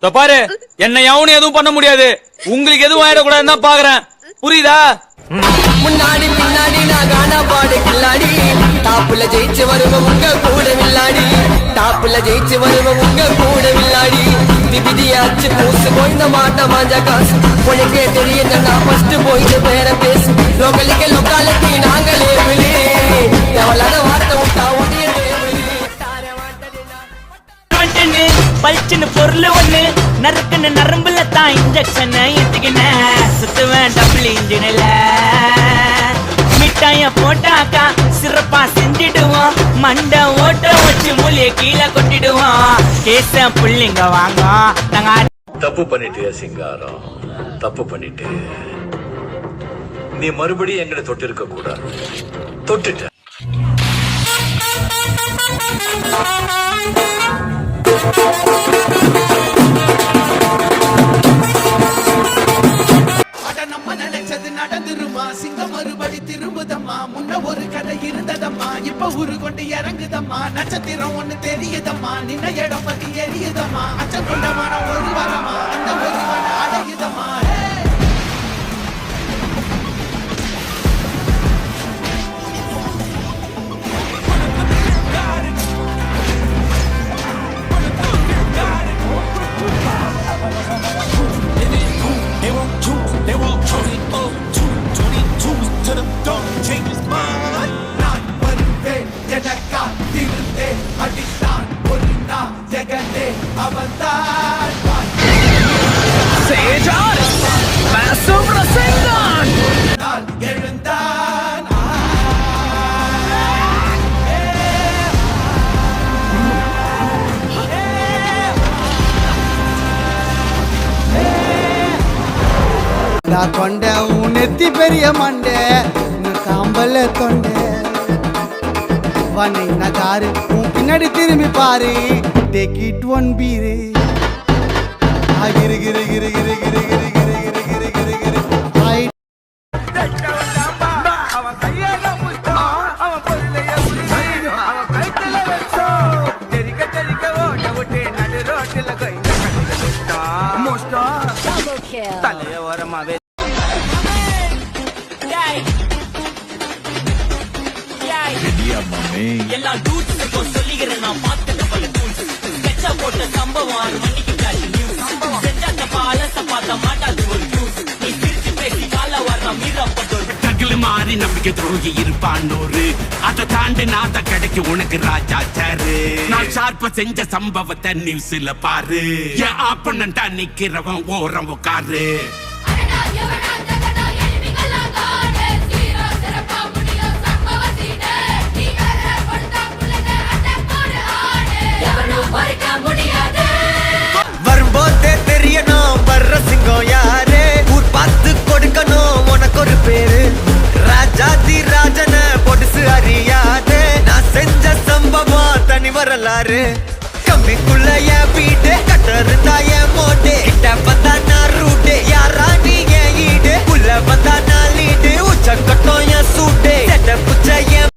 பாரு, என்ன எவனும் எதுவும் பண்ண முடியாது. உங்களுக்கு எதுவும் ஆயிடக்கூடாதுன்னு தான் பாக்குறேன். புரியுதா? முன்னாடி பின்னாடி நான் காணா பாடு கில்லாடி. டாப்புல ஜெயிச்சு வருவோம் உங்க கூட வில்லாடி. டாப்புல ஜெயிச்சு வருவோம் உங்க கூட வில்லாடி. விதியாச்சு பூசு போய் மாட்ட மாஞ்ச காசு உனக்கே தெரியும். நான் ஃபர்ஸ்ட் போயிட்டு பேர பேசு. லோக்கலுக்கு லோக்காலத்தி நாங்களே விழி. எவ்வளவு வார்த்தை விட்டா உடைய பல்ச்சுன்னு பொருள் ஒண்ணு நறுக்குன்னு நரம்புல தான் இன்ஜெக்ஷன் எடுத்துக்கின சுத்துவேன் டபுள் இன்ஜினில். மிட்டாய போட்டாக்கா சிறப்பா செஞ்சிடுவோம். மண்டை ஓட்ட வச்சு மூலிய கீழே கொட்டிடுவோம். கேச புள்ளிங்க வாங்க நாங்க. தப்பு பண்ணிட்டியா சிங்காரம், தப்பு பண்ணிட்டு நீ மறுபடியும் எங்களை தொட்டு இருக்க கூடாது. தொட்டுட்ட. நம்ம நினைச்சது நடந்துருமா? சிங்கம் மறுபடி திரும்புதம்மா. முன்ன ஒரு கதை இருந்ததம்மா, இப்ப உரு கொண்டு இறங்குதம்மா. நட்சத்திரம் ஒண்ணு தெரியுதம்மா, நின்ன இடம் பத்தி எரியுதம்மா. அச்சம் கொண்டமான ஒரு வரமா, அந்த ஒரு வர அடையுதம்மா. கொண்ட உன்னெத்தி பெரிய மண்டே காம்பல்ல தொண்டை வனை நகாரு உன் பின்னாடி திரும்பி பாரு. Take it one beer. கிரு கிரு கிரு கிரு கிரு கிரு கிரு கிரு கிரு கிரு கிரு. எல்லா டூட்ஸுக்கும் சொல்லிக்கிறேன் நான் பார்த்த பல டூல்ஸ். ஸ்கெட்சா போட்ட சம்பவம் 6 மணிக்கு காட்சி நியூஸ். செஞ்சா தப்பா அலச பார்த்த மாட்டாது ஒரு நியூஸ். நீ சிரிச்சு பேசி கால வர மீறப்பட்டோர் தகுலு மாறி நம்பிக்கை துரோகி இருப்பான்னோரு. அதை தாண்டி நாத கிடைக்கு உனக்கு ராஜா சாரு. நான் ஷார்ப்ப செஞ்ச சம்பவத்தை நியூஸ்ல பாரு. என் ஆப்பனண்டா நிக்கிறவன் ஓரம் உட்காரு. வரும்போதே தெரியணும் வர்ற சிங்கம் யாரு. ஊர் பார்த்து கொடுக்கணும் உனக்கு ஒரு பேரு. ராஜாதி ராஜன பொடுசு அறியாது. நான் செஞ்ச சம்பவம் தனி வரலாறு. கம்பிக்குள்ள என் வீடு கட்டருந்தா என் மோட்டே. கிட்ட வந்தா நான் ரூட்டே. யாரா நீ என் ஈடு. உள்ள வந்தா நான் லீடு. உச்ச கட்டம் என் சூட்டே. புச்ச என்